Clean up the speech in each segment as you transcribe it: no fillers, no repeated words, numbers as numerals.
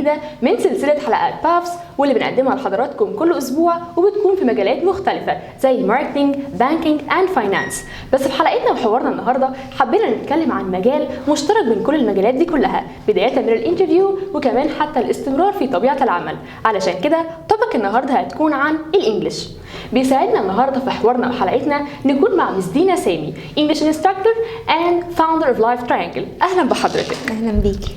جديدة من سلسلة حلقات بافس، واللي بنقدمها لحضراتكم كل أسبوع، وبتكون في مجالات مختلفة زي ماركتينج، بانكينج اند فاينانس. بس في حلقتنا وحوارنا النهاردة حبينا نتكلم عن مجال مشترك بين كل المجالات دي كلها، بداية من الانترفيو وكمان حتى الاستمرار في طبيعة العمل. علشان كده توبك النهاردة هتكون عن الانجليش. بيساعدنا النهارده في حوارنا وحلقتنا نكون مع مس دينا سامي، English Instructor and Founder of Life Triangle. اهلا بحضرتك. اهلا بيكي.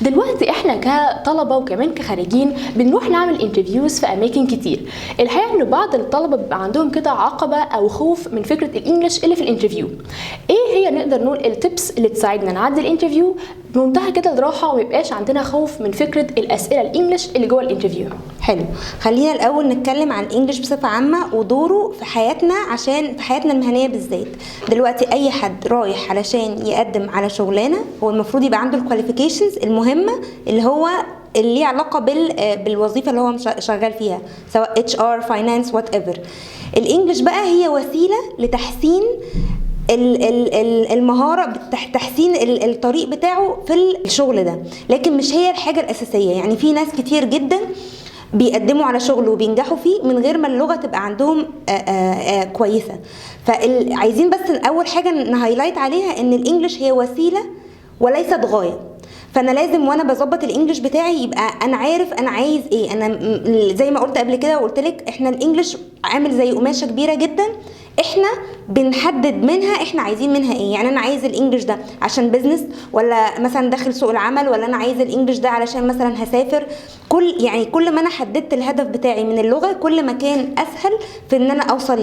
دلوقتي احنا كطلبه وكمان كخارجين بنروح نعمل انترفيوز في اماكن كتير. الحقيقه ان بعض الطلبه بيبقى عندهم كده عقبه او خوف من فكره الانجليش اللي في الانترفيو. ايه هي نقدر نقول التبس اللي تساعدنا نعدي الانترفيو بمنتهى كده الراحه وما يبقاش عندنا خوف من فكره الاسئله الانجليش اللي جوه الانترفيو؟ حلو، خلينا الاول نتكلم عن الانجليش بصفه عامه ودوره في حياتنا، عشان في حياتنا المهنيه بالذات. دلوقتي اي حد رايح علشان يقدم على شغلانه هو المفروض يبقى عنده الكواليفيكيشنز المهمه اللي ليه علاقه بالوظيفه اللي هو شغال فيها، سواء HR فاينانس وات ايفر. الانجليش بقى هي وسيله لتحسين المهاره، تحسين الطريق بتاعه في الشغل ده، لكن مش هي الحاجه الاساسيه. يعني في ناس كتير جدا بيقدموا على شغل وبينجحوا فيه من غير ما اللغه تبقى عندهم كويسه. فعايزين بس اول حاجه نهايلايت عليها ان الانجليش هي وسيله وليست غايه. فانا لازم وانا بظبط الانجليش بتاعي يبقى انا عارف انا عايز ايه. انا زي ما قلت قبل كده وقلت لك، احنا الانجليش عامل زي قماشه كبيره جدا، احنا بنحدد منها احنا عايزين منها ايه. يعني انا عايز الانجليش ده عشان بيزنس، ولا مثلا داخل سوق العمل، ولا انا عايز الانجليش ده علشان مثلا هسافر. كل ما انا حددت الهدف بتاعي من اللغه، كل ما كان اسهل في ان انا اوصل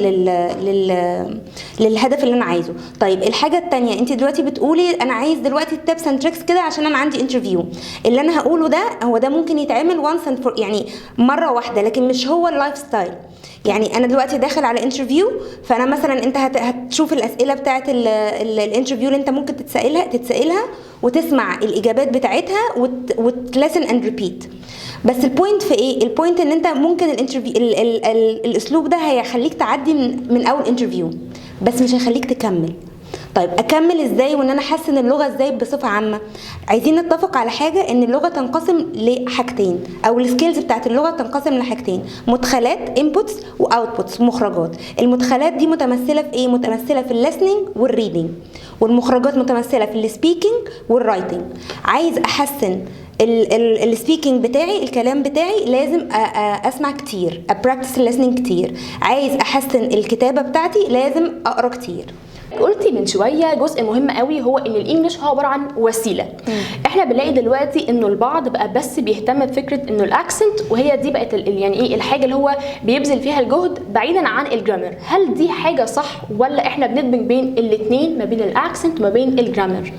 للهدف اللي انا عايزه. طيب الحاجه الثانيه، انت دلوقتي بتقولي انا عايز دلوقتي التبس اند تريكس كده عشان انا عندي انترفيو. اللي انا هقوله ده هو ده ممكن يتعمل وانس اند يعني مره واحده، لكن مش هو اللايف ستايل. يعني انا دلوقتي داخل على انترفيو، فانا مثلا انت هتشوف الاسئله بتاعه الانترفيو اللي انت ممكن تتسالها وتسمع الاجابات بتاعتها وتلسن اند ريبيت. بس البوينت في ايه؟ البوينت ان انت ممكن الانترفيو الاسلوب ده هيخليك تعدي من اول انترفيو، بس مش هيخليك تكمل. طيب اكمل ازاي وان انا احسن اللغه ازاي بصفه عامه؟ عايزين نتفق على حاجه، ان اللغه تنقسم لحاجتين، او السكيلز بتاعت اللغه تنقسم لحاجتين: مدخلات انبوتس واوتبوتس، مخرجات. المدخلات دي متمثله في ايه؟ متمثله في الليسننج والريدنج، والمخرجات متمثله في السبيكنج والرايتنج. عايز احسن السبيكنج بتاعي، الكلام بتاعي، لازم اسمع كتير، ابراكتس الليسننج كتير. عايز احسن الكتابه بتاعتي، لازم اقرا كتير. قلتي من شويه جزء مهم قوي، هو ان الانجليش هو عباره عن وسيله. احنا بنلاقي دلوقتي انه البعض بقى بس بيهتم بفكره انه الاكسنت، وهي دي بقت يعني ايه الحاجه اللي هو بيبذل فيها الجهد بعيدا عن الجرامر. هل دي حاجه صح، ولا احنا بندمج بين الاثنين، ما بين الاكسنت وما بين الجرامر؟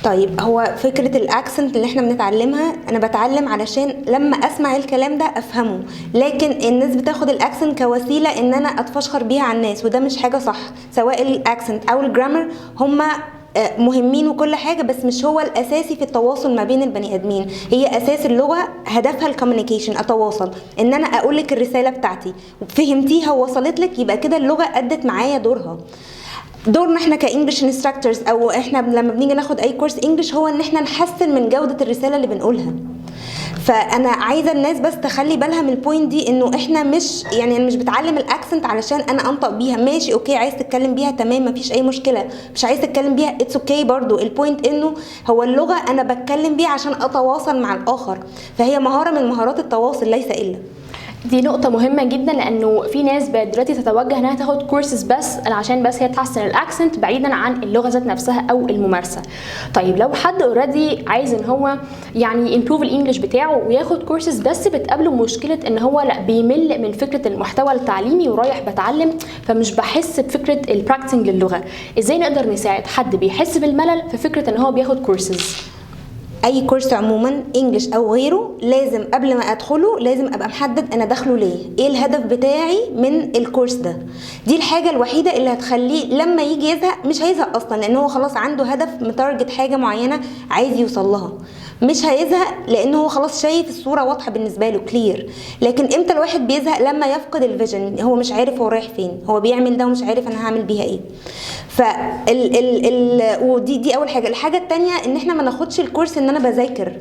طيب هو فكرة الاكسنت اللي احنا بنتعلمها، انا بتعلم علشان لما اسمع الكلام ده افهمه، لكن الناس بتاخد الاكسنت كوسيلة ان انا اتفشخر بيها على الناس، وده مش حاجة صح. سواء الاكسنت او الجرامر هما مهمين وكل حاجة، بس مش هو الاساسي في التواصل ما بين البني ادمين. هي اساس اللغة هدفها الكوميونيكيشن، اتواصل، ان انا اقول لك الرسالة بتاعتي فهمتيها ووصلت لك، يبقى كده اللغة ادت معايا دورها. دورنا احنا كانجلش انستراكتورز، او احنا لما بنيجي ناخد اي كورس انجلش، هو ان احنا نحسن من جوده الرساله اللي بنقولها. فانا عايزه الناس بس تخلي بالها من البوينت دي، انه احنا مش يعني انا مش بتعلم الاكسنت علشان انا انطق بيها. ماشي اوكي، عايز تتكلم بيها تمام، مفيش اي مشكله. مش عايز تتكلم بيها اتس اوكي برضو. البوينت انه هو اللغه انا بتكلم بيها عشان اتواصل مع الاخر، فهي مهاره من مهارات التواصل ليس الا. دي نقطة مهمة جدا، لأنه في ناس بقت دلوقتي تتوجه إنها تاخد كورسز بس عشان بس هي تحسن الأكسنت بعيدا عن اللغة ذات نفسها أو الممارسة. طيب لو حد اوريدي عايز إن هو يعني يمبروف الإنجليش بتاعه وياخد كورسز، بس بتقابله مشكلة إن هو لا بيمل من فكرة المحتوى التعليمي ورايح بتعلم، فمش بحس بفكرة البراكتسنج للغة. إزاي نقدر نساعد حد بيحس بالملل في فكرة إن هو بياخد كورسز؟ اي كورس عموما انجلش او غيره، لازم قبل ما ادخله لازم ابقى محدد انا داخله ليه، ايه الهدف بتاعي من الكورس ده. دي الحاجه الوحيده اللي هتخليه لما يجي يزهق مش هيزهق اصلا، لان هو خلاص عنده هدف متارجت، حاجه معينه عايز يوصل لها. مش هيزهق لانه هو خلاص شايف الصوره واضحه بالنسبه له، كلير. لكن امتى الواحد بيزهق؟ لما يفقد الفيجن، هو مش عارف هو رايح فين، هو بيعمل ده ومش عارف انا هعمل بيها ايه. ودي اول حاجه. الحاجه الثانيه ان احنا ما ناخدش الكورس ان انا بذاكر.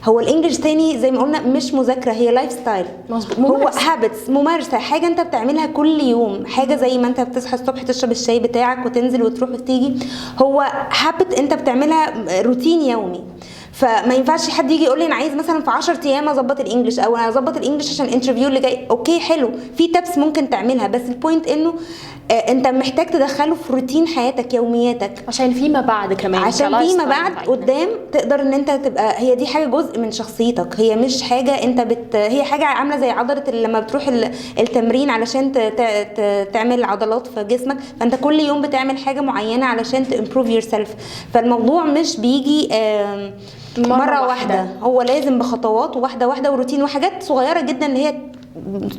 هو الانجليش تاني زي ما قلنا مش مذاكره، هي لايف ستايل. مظبوط. هو هابتس، ممارسه، حاجه انت بتعملها كل يوم، حاجه زي ما انت بتصحى الصبح تشرب الشاي بتاعك وتنزل وتروح وتيجي، هو هابت انت بتعملها روتين يومي. فما ينفعش حد يجي يقول لي انا عايز مثلا في 10 ايام اظبط الانجليش، او انا اظبط الانجليش عشان الانترفيو اللي جاي. اوكي حلو، في تابس ممكن تعملها، بس البوينت انه انت محتاج تدخله في روتين حياتك، يومياتك، عشان فيما بعد كمان، عشان كلايف فيما ستايل بعد بتاعتنا. قدام تقدر ان انت تبقى، هي دي حاجه جزء من شخصيتك، هي مش حاجه انت هي حاجه عامله زي عضله لما بتروح التمرين علشان تعمل عضلات في جسمك، فانت كل يوم بتعمل حاجه معينه علشان تمبروف يور سيلف. فالموضوع مش بيجي مرة واحدة، هو لازم بخطوات واحدة واحدة وروتين وحاجات صغيرة جدا اللي هي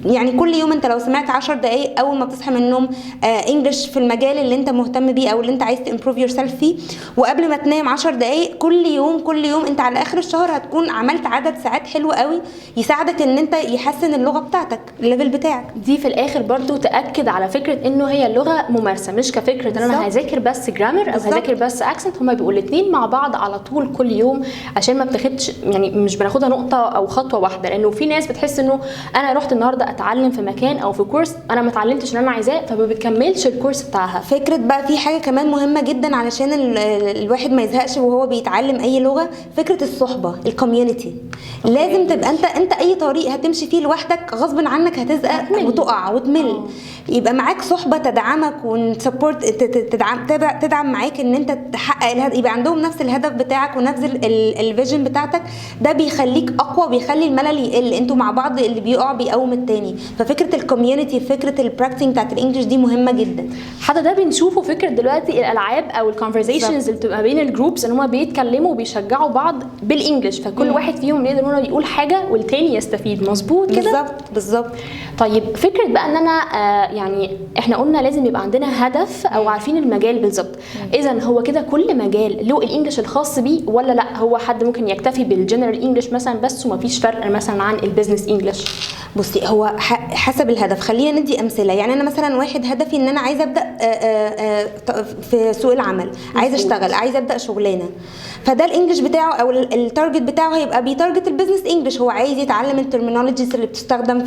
يعني كل يوم انت لو سمعت 10 دقايق اول ما بتصحى من النوم انجلش في المجال اللي انت مهتم بيه او اللي انت عايز تمبروف يور سيلف فيه، وقبل ما تنام 10 دقايق كل يوم كل يوم، انت على اخر الشهر هتكون عملت عدد ساعات حلو قوي يساعدك ان انت يحسن اللغة بتاعتك، الليفل بتاعك. دي في الاخر برضو تاكد على فكره انه هي اللغه ممارسه، مش كفكره ان انا هذاكر بس جرامر او هذاكر بس اكسنت. هما بيبقوا الاثنين مع بعض على طول كل يوم، عشان ما بتاخدش يعني مش بناخدها نقطه او خطوه واحده. لانه في ناس بتحس انه انا رحت النهارده اتعلم في مكان او في كورس انا ما اتعلمتش اللي انا عايزاه، فما بتكملش الكورس بتاعها. فكره بقى في حاجه كمان مهمه جدا علشان الواحد ما يزهقش وهو بيتعلم اي لغه، فكره الصحبه، الكوميونتي. لازم تبقى انت اي طريق هتمشي فيه لوحدك غصب عنك هتزهق وتقع وتمل. يبقى معاك صحبه تدعمك ونسبورت، تدعم معاك ان انت تحقق الهدف، يبقى عندهم نفس الهدف بتاعك ونفس الفيجن بتاعتك. ده بيخليك اقوى، بيخلي الملل يقل، انتوا مع بعض اللي بيقع بيقوم التاني. ففكره الكوميونتي، فكره البراكتسنج بتاعت الانجليش دي مهمه جدا. حتى ده بنشوفه فكره دلوقتي الالعاب او الكونفرزيشنز اللي بتبقى بين الجروبس، ان هم بيتكلموا وبيشجعوا بعض بالانجلش، فكل واحد فيهم يقدر انه يقول حاجه والتاني يستفيد. مظبوط كده، بالظبط. طيب فكره بقى ان انا يعني احنا قلنا لازم يبقى عندنا هدف او عارفين المجال بالظبط. اذا هو كده كل مجال له الانجليش الخاص بيه، ولا لا هو حد ممكن يكتفي بالجنرال انجليش مثلا بس ومفيش فرق مثلا عن البيزنس انجليش؟ بصي، هو حسب الهدف. خلينا ندي امثله. يعني انا مثلا واحد هدفي ان انا عايزه ابدا في سوق العمل، عايزه اشتغل، عايزه ابدا شغلانه، فده الانجليش بتاعه او التارجت بتاعه هيبقى بيتارجت البيزنس انجليش. هو عايز يتعلم الترمينولوجيز اللي بتستخدم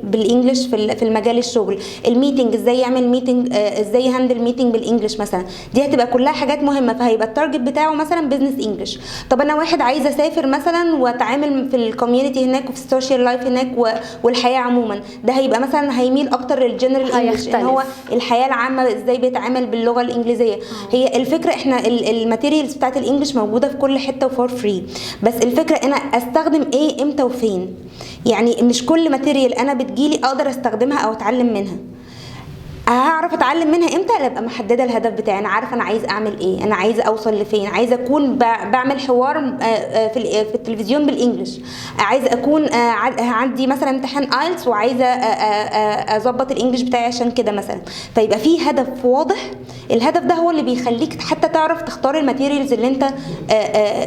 بالانجليش في المجال الشغل، الميتنج ازاي يعمل ميتنج، ازاي يهندل ميتنج بالانجليش مثلا. دي هتبقى كلها حاجات مهمه، فهيبقى التارجت بتاعه مثلا بيزنس انجليش. طب انا واحد عايزه اسافر مثلا واتعامل في الكوميونتي هناك وفي السوشيال لايف هناك والحياه عموما، ده هيبقى مثلا هيميل اكتر للجنرال انجليش، ان هو الحياه العامه ازاي بيتعامل باللغه الانجليزيه. هي الفكره احنا الماتيريالز بتاعت الانجليش موجوده في كل حته وفور فري، بس الفكره انا استخدم ايه امتى وفين. يعني مش كل ماتيريال انا بتجيلي اقدر استخدمها او اتعلم منها. هعرف اتعلم منها امتى؟ ابقى محدده الهدف بتاعي، انا عارفه انا عايز اعمل ايه، انا عايزه اوصل لفين، عايزه اكون بعمل حوار في التلفزيون بالانجلش، عايزه اكون عندي مثلا امتحان ايلتس وعايزه اظبط الانجليش بتاعي عشان كده مثلا. فيبقى في هدف واضح، الهدف ده هو اللي بيخليك حتى تعرف تختار الماتيريالز اللي انت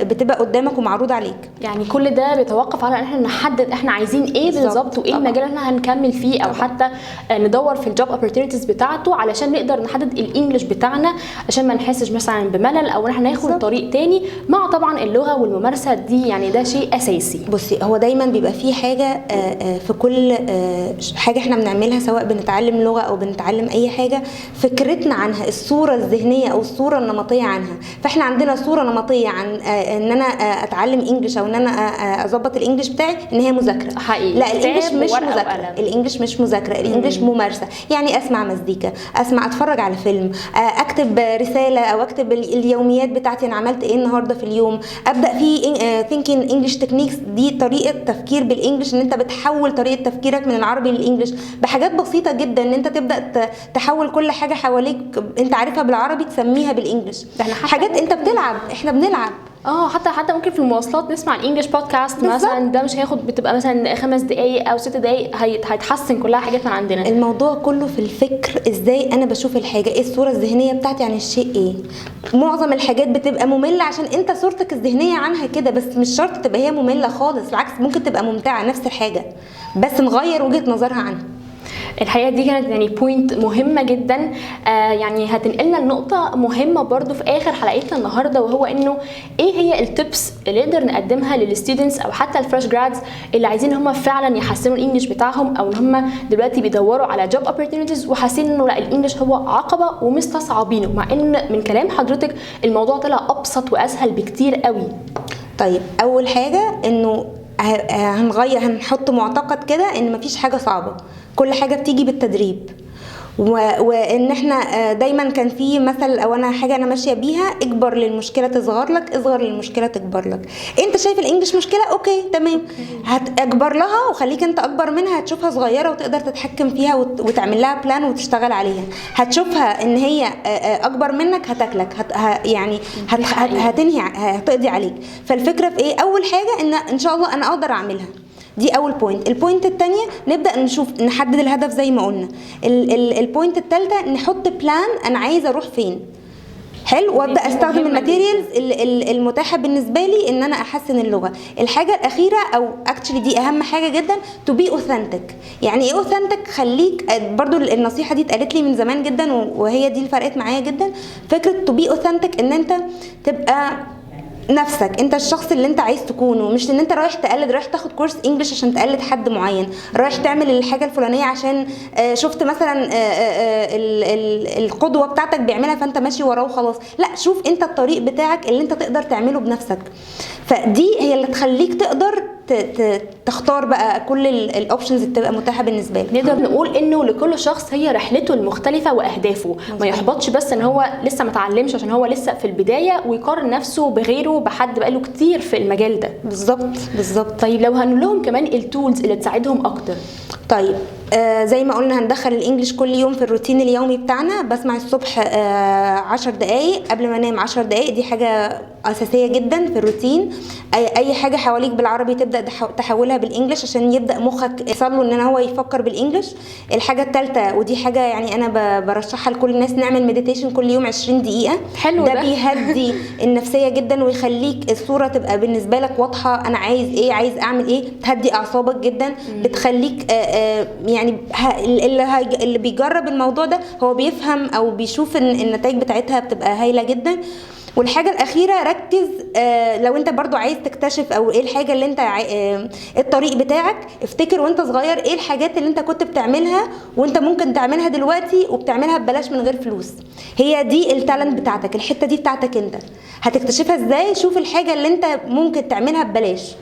بتبقى قدامك ومعروض عليك. يعني كل ده بيتوقف على ان احنا نحدد احنا عايزين ايه بالظبط، وايه المجال اللي احنا هنكمل فيه، او حتى ندور في الجوب اوبورتونيتيز بتاعته علشان نقدر نحدد الانجليش بتاعنا، عشان ما نحسش مثلا بملل او احنا ناخد طريق تاني، مع طبعا اللغه والممارسه دي. يعني ده شيء اساسي. بصي، هو دايما بيبقى فيه حاجه في كل حاجه احنا بنعملها، سواء بنتعلم لغه او بنتعلم اي حاجه، فكرتنا عنها، الصوره الذهنيه او الصوره النمطيه عنها. فاحنا عندنا صوره نمطيه عن ان انا اتعلم انجليش او ان انا اظبط الانجليش بتاعي ان هي مذاكره حقيقي. لا، الانجليش مش مذاكره، الانجليش مش مذاكره، الانجليش ممارسه. يعني اسمع مزيكا، اتفرج على فيلم، اكتب رساله او اكتب اليوميات بتاعتي، انا عملت ايه النهارده في اليوم، ابدا في ثينكينج انجلش تكنيكس. دي طريقه تفكير بالانجلش، ان انت بتحول طريقه تفكيرك من العربي للانجلش بحاجات بسيطه جدا، ان انت تبدا تحول كل حاجه حواليك انت عارفها بالعربي تسميها بالانجلش. حاجات انت بتلعب، احنا بنلعب. حتى ممكن في المواصلات نسمع الانجليش بودكاست مثلا، ده مش هياخد، بتبقى مثلا 5 دقايق او 6 دقايق، هيتحسن كلها حاجات من عندنا. الموضوع كله في الفكر، ازاي انا بشوف الحاجه، ايه الصوره الذهنيه بتاعتي عن الشيء ايه. معظم الحاجات بتبقى ممله عشان انت صورتك الذهنيه عنها كده، بس مش شرط تبقى هي ممله خالص، بالعكس ممكن تبقى ممتعه نفس الحاجه، بس نغير وجهه نظرها عنها. الحقيقه دي كانت يعني بوينت مهمه جدا، يعني هتنقلنا لنقطه مهمه برضو في اخر حلقتنا النهارده، وهو انه ايه هي التبس اللي نقدر نقدمها للستودنتس او حتى الفريش جرادز اللي عايزين هم فعلا يحسنوا الانجليش بتاعهم، او ان هم دلوقتي بيدوروا على جوب اوبورتونيتيز وحاسين انه لا الانجليش هو عقبه ومستصعبينه، مع ان من كلام حضرتك الموضوع طلع ابسط واسهل بكتير قوي. طيب اول حاجه انه هنحط معتقد كده ان مفيش حاجه صعبه، كل حاجه بتيجي بالتدريب. وان احنا دايما كان في مثل او انا حاجه انا ماشيه بيها، اكبر للمشكله تصغر لك، اصغر للمشكله تكبر لك. انت شايف الانجليش مشكله، اوكي تمام، هتكبر لها وخليك انت اكبر منها، هتشوفها صغيره وتقدر تتحكم فيها وتعمل لها بلان وتشتغل عليها. هتشوفها ان هي اكبر منك هتاكلك، يعني هتنهي، هتقضي عليك. فالفكره في ايه؟ اول حاجه ان شاء الله انا اقدر اعملها، دي اول بوينت. البوينت الثانيه نبدا نشوف نحدد الهدف زي ما قلنا. البوينت الثالثه نحط بلان انا عايزه اروح فين. حلو، وابدا استخدم الماتيريالز المتاحه بالنسبه لي ان انا احسن اللغه. الحاجه الاخيره او اكشلي دي اهم حاجه جدا، تو بي اوثنتيك. يعني ايه اوثنتيك؟ خليك برضو النصيحه دي اتقالت لي من زمان جدا وهي دي اللي فرقت معايا جدا. فكره تو بي اوثنتيك ان انت تبقى نفسك، انت الشخص اللي انت عايز تكونه، مش ان انت رايح تقلد، رايح تاخد كورس انجليش عشان تقلد حد معين، رايح تعمل الحاجه الفلانيه عشان شفت مثلا القدوه بتاعتك بيعملها فانت ماشي وراه وخلاص. لا، شوف انت الطريق بتاعك اللي انت تقدر تعمله بنفسك. فدي هي اللي تخليك تقدر تختار بقى كل الاوبشنز اللي بتبقى متاحه بالنسبه لك. نقدر نقول انه لكل شخص هي رحلته المختلفه واهدافه، ما يحبطش بس ان هو لسه ما اتعلمش عشان هو لسه في البدايه ويقارن نفسه بغيره بحد بقاله كتير في المجال ده. بالظبط. طيب لو هنقول لهم كمان التولز اللي تساعدهم اكتر. طيب زي ما قلنا هندخل الانجليش كل يوم في الروتين اليومي بتاعنا. بسمع الصبح 10 دقايق قبل ما انام، 10 دقايق دي حاجه اساسيه جدا في الروتين. اي حاجه حواليك بالعربي تبدا تحولها بالانجليش عشان يبدا مخك يصل له ان هو يفكر بالانجليش. الحاجه الثالثه ودي حاجه يعني انا برشحها لكل الناس، نعمل مديتيشن كل يوم 20 دقيقه. حلو ده بيهدي النفسيه جدا ويخليك الصوره تبقى بالنسبه لك واضحه، انا عايز ايه، عايز اعمل ايه، تهدي اعصابك جدا. بتخليك يعني اللي بيجرب الموضوع ده هو بيفهم او بيشوف ان النتائج بتاعتها بتبقى هايله جدا. والحاجه الاخيره ركز، لو انت برضو عايز تكتشف او ايه الحاجه اللي انت الطريق بتاعك، افتكر وانت صغير ايه الحاجات اللي انت كنت بتعملها وانت ممكن تعملها دلوقتي وبتعملها ببلاش من غير فلوس. هي دي التالنت بتاعتك، الحته دي بتاعتك انت، هتكتشفها ازاي؟ شوف الحاجه اللي انت ممكن تعملها ببلاش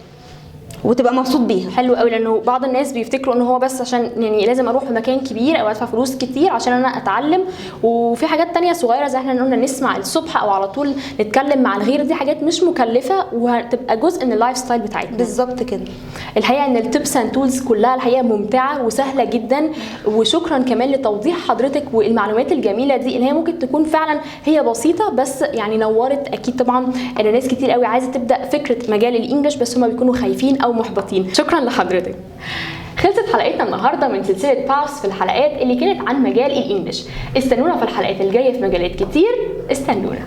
وتبقى مبسوط بيها. حلو قوي، لانه بعض الناس بيفتكروا ان هو بس عشان يعني لازم اروح في مكان كبير او ادفع فلوس كتير عشان انا اتعلم، وفي حاجات تانية صغيره زي احنا قلنا نسمع الصبح او على طول نتكلم مع الغير، دي حاجات مش مكلفه وهتبقى جزء من اللايف ستايل بتاعتنا. بالظبط كده. الحقيقه ان التبس اند تولز كلها الحقيقه ممتعه وسهله جدا، وشكرا كمان لتوضيح حضرتك والمعلومات الجميله دي اللي هي ممكن تكون فعلا هي بسيطه بس يعني نورت اكيد طبعا ان ناس كتير قوي عايزه تبدا فكره مجال الانجليش بس هم بيكونوا خايفين او محبطين. شكرا لحضرتك. خلصت حلقتنا النهارده من سلسله باوس في الحلقات اللي كانت عن مجال الانجليش. استنونا في الحلقات الجايه في مجالات كتير، استنونا.